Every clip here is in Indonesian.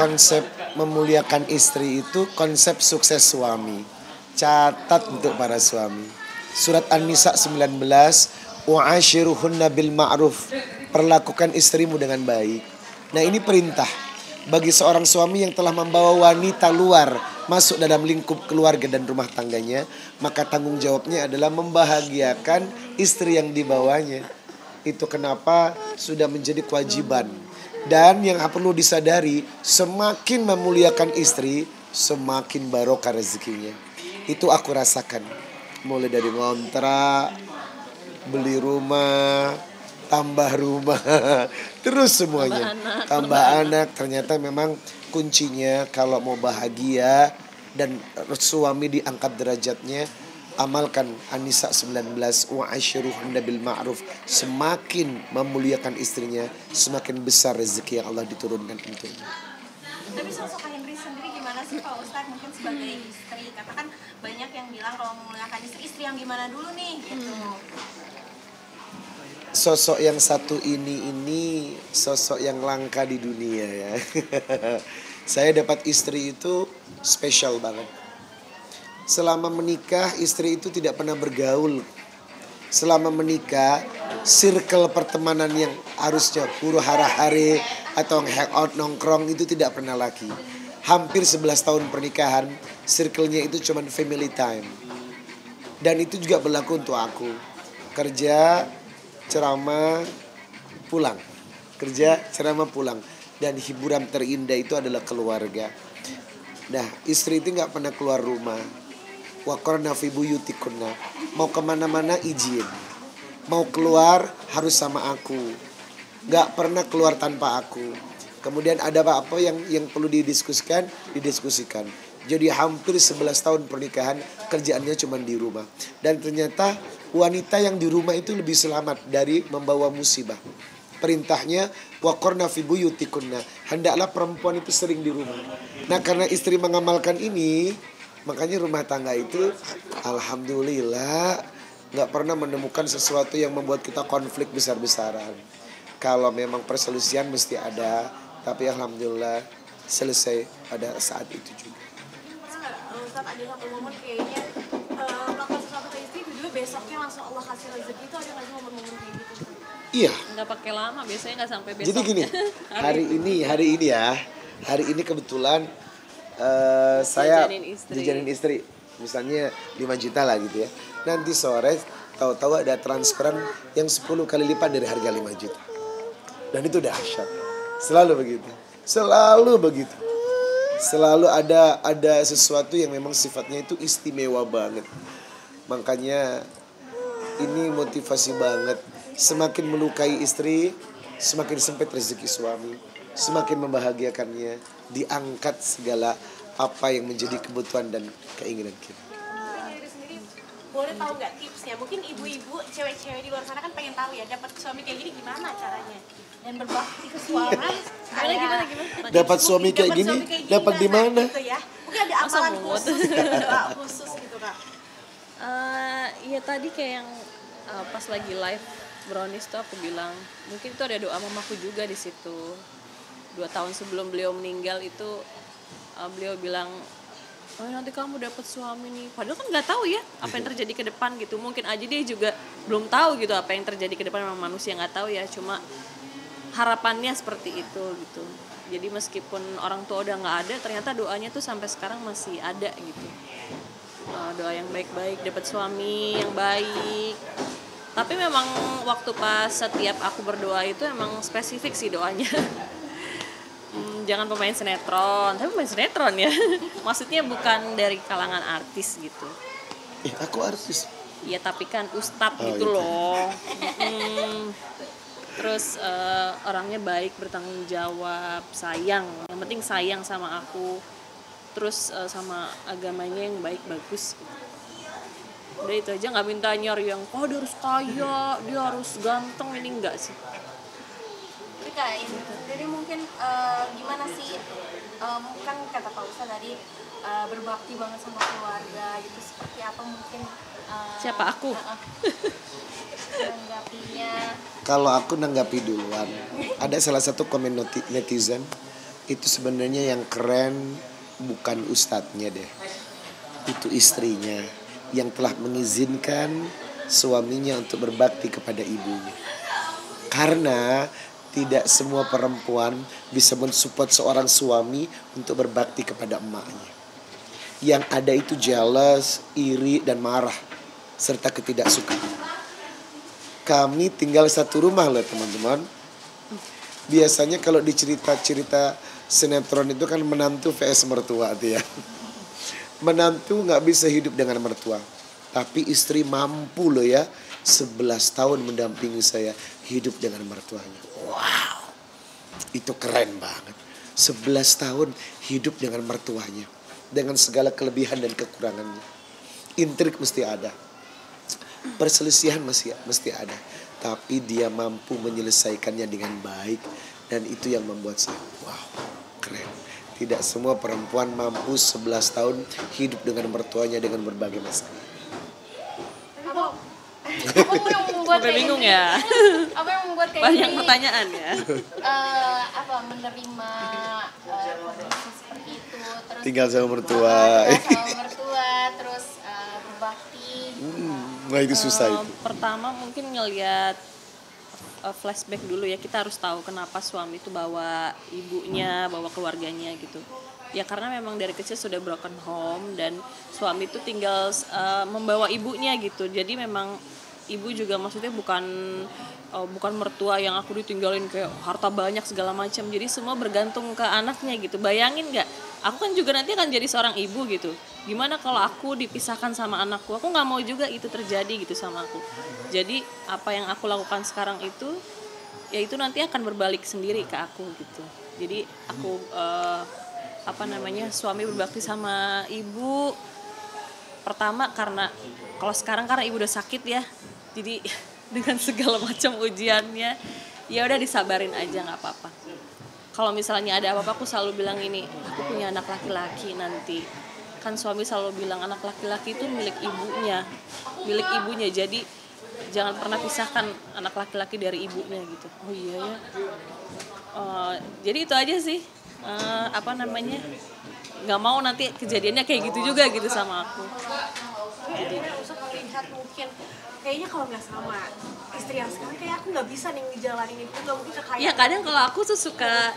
konsep memuliakan istri itu konsep sukses suami. Catat untuk para suami. Surat An-Nisa 19, wa'ashiruhunna bil ma'ruf. Perlakukan istrimu dengan baik. Nah, ini perintah bagi seorang suami yang telah membawa wanita luar masuk dalam lingkup keluarga dan rumah tangganya, maka tanggung jawabnya adalah membahagiakan istri yang dibawanya. Itu kenapa sudah menjadi kewajiban. Dan yang perlu disadari, semakin memuliakan istri, semakin barokah rezekinya. Itu aku rasakan. Mulai dari ngontrak, beli rumah, tambah rumah, terus semuanya. Tambah anak. Ternyata memang kuncinya kalau mau bahagia dan suami diangkat derajatnya, amalkan An-Nisa 19, wa'ashiruhunna bil ma'ruf. Semakin memuliakan istrinya, semakin besar rezeki yang Allah diturunkan untuknya. Tapi sosok Henry sendiri gimana sih Pak Ustadz, mungkin sebagai istri? Katakan banyak yang bilang kalau memuliakan istri yang gimana dulu nih gitu. Sosok yang satu ini sosok yang langka di dunia ya. Saya dapat istri itu spesial banget. Selama menikah istri itu tidak pernah bergaul. Selama menikah circle pertemanan yang harusnya huru hara hare atau hangout nongkrong itu tidak pernah lagi. Hampir 11 tahun pernikahan, circle-nya itu cuma family time. Dan itu juga berlaku untuk aku. Kerja, ceramah, pulang. Kerja, ceramah, pulang. Dan hiburan terindah itu adalah keluarga. Nah, istri itu gak pernah keluar rumah. Waqarna fi buyutikunna. Mau kemana-mana izin. Mau keluar harus sama aku. Gak pernah keluar tanpa aku. Kemudian ada apa-apa yang perlu didiskusikan. Jadi hampir 11 tahun pernikahan, kerjaannya cuma di rumah. Dan ternyata wanita yang di rumah itu lebih selamat dari membawa musibah. Perintahnya waqarna fi buyutikunna. Hendaklah perempuan itu sering di rumah. Nah, karena istri mengamalkan ini, makanya rumah tangga itu alhamdulillah gak pernah menemukan sesuatu yang membuat kita konflik besar-besaran. Kalau memang perselisihan mesti ada, tapi alhamdulillah selesai pada saat itu juga. Ustadz, ada satu momen kayaknya melakukan sesuatu ke istri, juga besoknya langsung Allah kasih rezeki, itu ada nggak sih momen-momen kayak gitu? Iya. Nggak pakai lama, biasanya nggak sampai besok. Jadi gini, hari ini kebetulan saya jajanin istri, misalnya 5 juta lah gitu ya. Nanti sore tahu-tahu ada transferan yang 10 kali lipat dari harga 5 juta. Dan itu dahsyat. Selalu begitu. Selalu ada sesuatu yang memang sifatnya itu istimewa banget. Makanya ini motivasi banget. Semakin melukai istri, semakin sempit rezeki suami. Semakin membahagiakannya, diangkat segala apa yang menjadi kebutuhan dan keinginan kita. Boleh tahu nggak tipsnya? Mungkin ibu-ibu, cewek-cewek di luar sana kan pengen tahu ya, dapat suami kayak gini gimana caranya? Dan berbakti ke suami. Gimana? Dapat suami kayak gini, dapat di mana? Gitu ya. Mungkin ada amalan khusus, doa khusus gitu Kak. Ya tadi kayak yang pas lagi live Brownies tuh aku bilang, mungkin itu ada doa mamaku juga di situ. 2 tahun sebelum beliau meninggal itu beliau bilang, oh nanti kamu dapat suami nih. Padahal kan nggak tahu ya apa yang terjadi ke depan gitu. Mungkin aja dia juga belum tahu gitu apa yang terjadi ke depan. Memang manusia nggak tahu ya. Cuma harapannya seperti itu gitu. Jadi meskipun orang tua udah nggak ada, ternyata doanya tuh sampai sekarang masih ada gitu. Doa yang baik-baik, dapat suami yang baik. Tapi memang waktu pas setiap aku berdoa itu emang spesifik sih doanya. Jangan pemain sinetron, tapi pemain sinetron ya. Maksudnya bukan dari kalangan artis gitu. Aku artis. Ya tapi kan ustadz gitu loh. Terus orangnya baik, bertanggung jawab, sayang. Yang penting sayang sama aku. Terus sama agamanya yang baik, bagus. Udah itu aja, nggak minta nyari yang dia harus kaya, dia harus ganteng, ini enggak sih. Jadi mungkin gimana sih, kan kata Pak Ustadz tadi berbakti banget sama keluarga gitu, seperti apa mungkin siapa aku? Menanggapinya. Kalau aku nanggapi duluan, ada salah satu komen netizen, Itu sebenarnya yang keren bukan ustadznya deh. Itu istrinya yang telah mengizinkan suaminya untuk berbakti kepada ibunya. Karena tidak semua perempuan bisa mensupport seorang suami untuk berbakti kepada emaknya. Yang ada itu jealous, iri, dan marah, serta ketidaksukaan. Kami tinggal satu rumah loh teman-teman. Biasanya kalau di cerita-cerita sinetron itu kan menantu vs mertua tuh ya. Menantu gak bisa hidup dengan mertua. Tapi istri mampu loh ya, 11 tahun mendampingi saya hidup dengan mertuanya. Wow, itu keren banget. 11 tahun hidup dengan mertuanya, dengan segala kelebihan dan kekurangannya. Intrik mesti ada, perselisihan mesti ada, tapi dia mampu menyelesaikannya dengan baik. Dan itu yang membuat saya, wow, keren. Tidak semua perempuan mampu 11 tahun hidup dengan mertuanya dengan berbagai masalah. Apa yang membuat Sampai kayak bingung gini? ya. Apa yang membuat kayak Banyak gini? pertanyaan ya. Apa menerima kondisi seperti itu, terus Tinggal sama mertua. tinggal sama mertua, terus berbakti. Wah itu susah itu. Pertama mungkin ngelihat flashback dulu ya, kita harus tahu kenapa suami itu bawa ibunya, bawa keluarganya gitu. Ya karena memang dari kecil sudah broken home dan suami itu tinggal membawa ibunya gitu. Jadi memang ibu juga maksudnya bukan mertua yang aku ditinggalin kayak harta banyak segala macam. Jadi semua bergantung ke anaknya gitu. Bayangin nggak? Aku kan juga nanti akan jadi seorang ibu gitu. Gimana kalau aku dipisahkan sama anakku? Aku nggak mau juga itu terjadi gitu sama aku. Jadi apa yang aku lakukan sekarang itu, ya itu nanti akan berbalik sendiri ke aku gitu. Jadi aku suami berbakti sama ibu. Pertama karena kalau sekarang karena ibu udah sakit ya. Jadi dengan segala macam ujiannya, ya udah disabarin aja nggak apa-apa. Kalau misalnya ada apa-apa aku selalu bilang ini, aku punya anak laki-laki nanti. Kan suami selalu bilang anak laki-laki itu milik ibunya. Jadi jangan pernah pisahkan anak laki-laki dari ibunya gitu. Oh iya ya. Jadi itu aja sih. Nggak mau nanti kejadiannya kayak gitu juga gitu sama aku. Jadi bisa melihat mungkin kayaknya kalau nggak sama istri yang sekarang kayak aku nggak bisa nih ngejalanin itu, nggak mungkin kekayaan. Ya kadang kalau aku tuh suka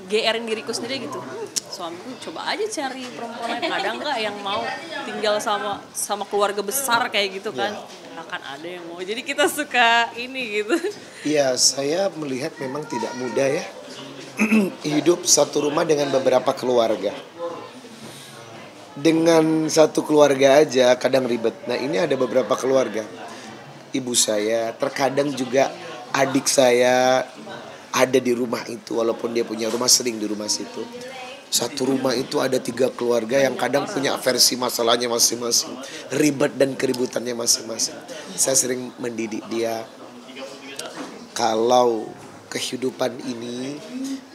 GR-in diriku sendiri gitu. Suamiku coba aja cari perempuan lain, kadang nggak yang mau tinggal sama keluarga besar kayak gitu kan. Akan ada yang mau. Jadi kita suka ini gitu. Iya, saya melihat memang tidak mudah ya hidup satu rumah dengan beberapa keluarga. Dengan satu keluarga aja kadang ribet. Nah ini ada beberapa keluarga. Ibu saya, terkadang juga adik saya ada di rumah itu. Walaupun dia punya rumah, sering di rumah situ. Satu rumah itu ada 3 keluarga yang kadang punya versi masalahnya masing-masing, ribet dan keributannya masing-masing. Saya sering mendidik dia, kalau kehidupan ini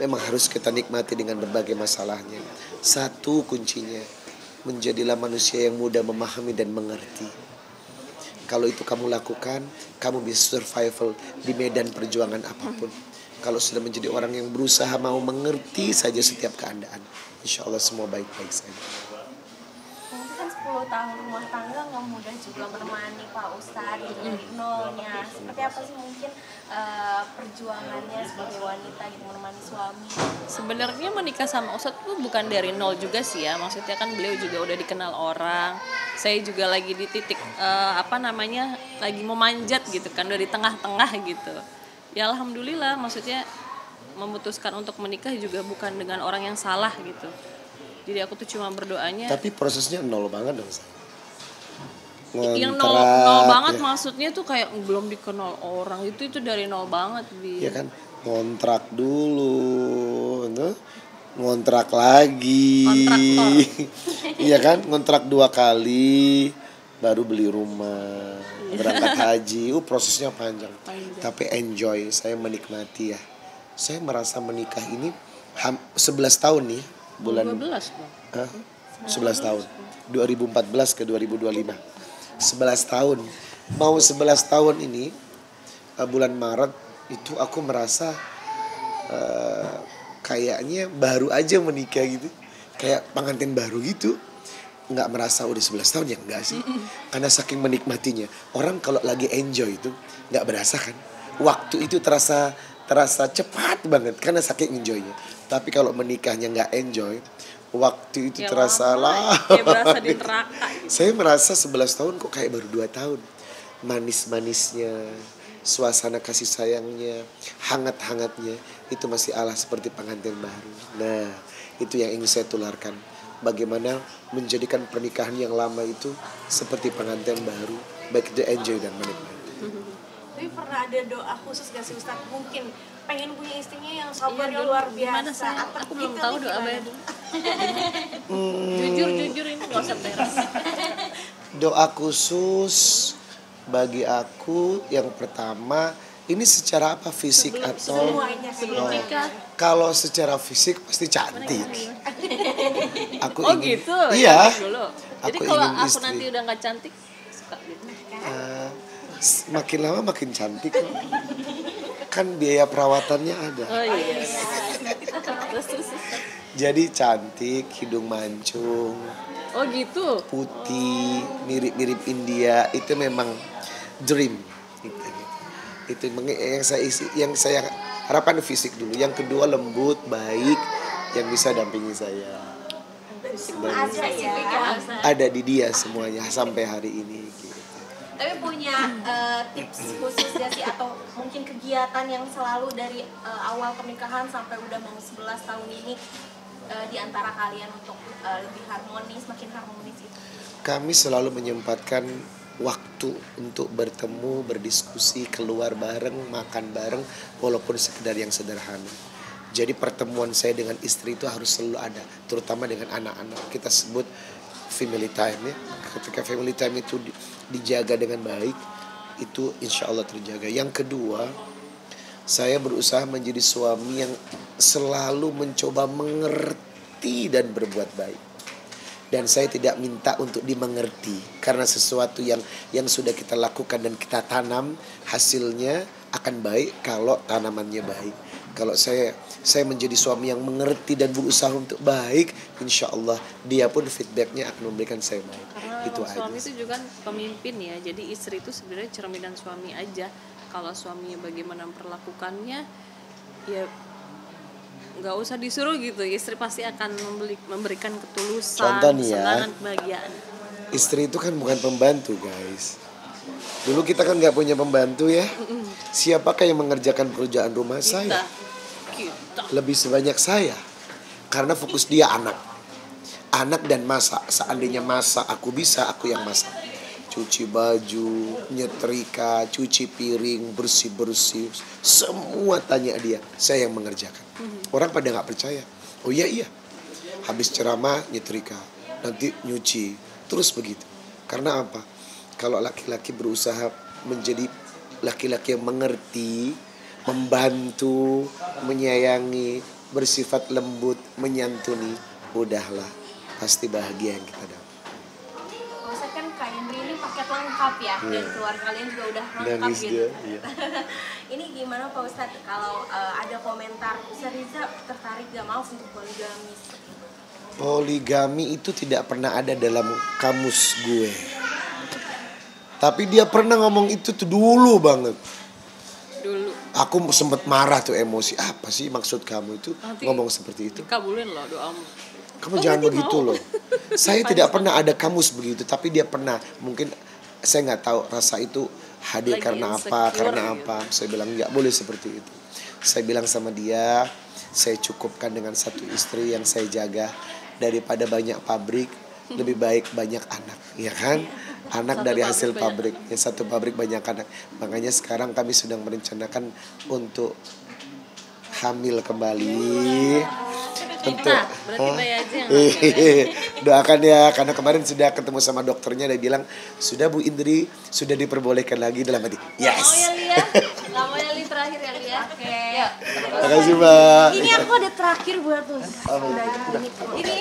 memang harus kita nikmati dengan berbagai masalahnya. Satu kuncinya, menjadilah manusia yang mudah memahami dan mengerti. Kalau itu kamu lakukan, kamu bisa survival di medan perjuangan apapun. Kalau sudah menjadi orang yang berusaha mau mengerti saja setiap keadaan, insya Allah semua baik-baik saja. Mungkin kan 10 tahun rumah tangga nggak mudah juga menemani Pak Ustadz gitu dari nolnya. Seperti apa sih mungkin perjuangannya sebagai wanita gitu menemani suami? Sebenarnya menikah sama Ustadz itu bukan dari nol juga sih ya. Maksudnya kan beliau juga udah dikenal orang. Saya juga lagi di titik lagi memanjat gitu kan, udah di tengah-tengah gitu. Ya alhamdulillah, maksudnya memutuskan untuk menikah juga bukan dengan orang yang salah gitu. Jadi aku tuh cuma berdoanya. Tapi prosesnya nol banget dong. Yang nol banget ya. Maksudnya tuh kayak belum dikenal orang, itu dari nol banget. Iya kan, ngontrak dulu, ngontrak lagi. Iya kan, ngontrak 2 kali, baru beli rumah, berangkat haji. Prosesnya panjang. Tapi enjoy, saya menikmati ya. Saya merasa menikah ini 11 tahun nih, bulan 12 Bang. 11 tahun. 2014 ke 2025. 11 tahun. Mau 11 tahun ini bulan Maret itu aku merasa kayaknya baru aja menikah gitu, kayak pengantin baru gitu. Nggak merasa udah 11 tahun ya, enggak sih, karena saking menikmatinya. Orang kalau lagi enjoy itu nggak berasa kan, waktu itu terasa cepat banget karena saking enjoynya. Tapi kalau menikahnya nggak enjoy, waktu itu Ya terasa lama, lah. kayak berasa di neraka. Saya merasa 11 tahun kok kayak baru 2 tahun. Manis-manisnya, suasana kasih sayangnya, hangat-hangatnya itu masih ala seperti pengantin baru. Nah, itu yang ingin saya tularkan. Bagaimana menjadikan pernikahan yang lama itu seperti pengantin baru, baik itu enjoy dan menikmati. Tapi pernah ada doa khusus gak sih Ustadz? Mungkin pengen punya istrinya yang Iya, sabarnya dulu luar gimana biasa. saya? Apa Aku belum gitu tahu nih doa gimana? Abah dulu. Jujur ini nggak usah teras. Doa khusus bagi aku yang pertama, ini secara apa, fisik atau Semuanya Sebelum nikah. kalau secara fisik pasti cantik. Aku Oh ingin, gitu. iya. Ya, dulu. Jadi Aku kalau ingin aku istri. nanti udah nggak cantik, suka gitu. Makin lama makin cantik kok. Kan biaya perawatannya ada. Oh iya. Terus. Jadi cantik, hidung mancung, Oh gitu. putih, mirip-mirip India, itu memang dream. Itu yang saya harapkan fisik dulu. Yang kedua lembut, baik, yang bisa dampingi saya. Ada ya. Ada di dia semuanya sampai hari ini. Gitu. Tapi punya tips khusus gak sih atau mungkin kegiatan yang selalu dari awal pernikahan sampai udah mau 11 tahun ini di antara kalian untuk lebih harmonis, makin harmonis itu? Kami selalu menyempatkan waktu untuk bertemu, berdiskusi, keluar bareng, makan bareng, walaupun sekedar yang sederhana. Jadi pertemuan saya dengan istri itu harus selalu ada, terutama dengan anak-anak. Kita sebut family time ya. Ketika family time itu dijaga dengan baik, itu insya Allah terjaga. Yang kedua, saya berusaha menjadi suami yang selalu mencoba mengerti dan berbuat baik. Dan saya tidak minta untuk dimengerti, karena sesuatu yang sudah kita lakukan dan kita tanam, hasilnya akan baik kalau tanamannya baik. Kalau saya menjadi suami yang mengerti dan berusaha untuk baik, insya Allah dia pun feedbacknya akan memberikan saya baik. Karena Itu memang aja. suami itu juga kan pemimpin ya. Jadi istri itu sebenarnya cerminan suami aja. Kalau suaminya bagaimana memperlakukannya, ya nggak usah disuruh gitu. Istri pasti akan memberikan ketulusan, Contoh nih ya. kesenangan, kebahagiaan. Istri itu kan bukan pembantu, guys. Dulu kita kan nggak punya pembantu ya. Siapakah yang mengerjakan pekerjaan rumah saya? Kita. Lebih sebanyak saya, karena fokus dia anak dan masak. Seandainya masak aku bisa, aku yang masak. Cuci baju, nyetrika, cuci piring, bersih semua tanya dia, saya yang mengerjakan. Orang pada nggak percaya. Oh iya, habis ceramah nyetrika, nanti nyuci, terus begitu. Karena apa? Kalau laki-laki berusaha menjadi laki-laki yang mengerti, membantu, menyayangi, bersifat lembut, menyantuni, udahlah, pasti bahagia yang kita dapat. Maksudnya kan Kak Indri ini paket lengkap ya, dan keluarga kalian juga udah lengkap Nangis gitu. dia, iya. Ini gimana Pak Ustadz kalau ada komentar, Ustadz Riza tertarik gak mau untuk poligamis? Poligami itu tidak pernah ada dalam kamus gue. Tapi dia pernah ngomong itu tuh dulu banget. Dulu Aku sempat marah tuh, emosi. Apa sih maksud kamu itu Nanti ngomong seperti itu? dikabulin loh doamu. Kamu jangan berarti begitu mau. loh. Saya tidak pernah ada kamus begitu, tapi dia pernah. Mungkin saya nggak tahu rasa itu hadir Lagi karena apa, insecure karena gitu. apa. Saya bilang nggak boleh seperti itu. Saya bilang sama dia, saya cukupkan dengan satu istri yang saya jaga daripada banyak pabrik. Lebih baik banyak anak, ya kan? Anak Satu dari pabrik hasil banyak pabrik. Ya, satu pabrik banyak anak. Makanya sekarang kami sedang merencanakan untuk hamil kembali. Untuk berarti Mbak aja yang doakan ya, karena kemarin sudah ketemu sama dokternya, dia bilang sudah Bu Indri, sudah diperbolehkan lagi, dalam hati. Nggak mau ya Yes. Lia, nggak mau ya Li terakhir ya Lia. Oke. Yuk. Terima kasih Mbak. Ini aku ada terakhir buat tuh. Udah ini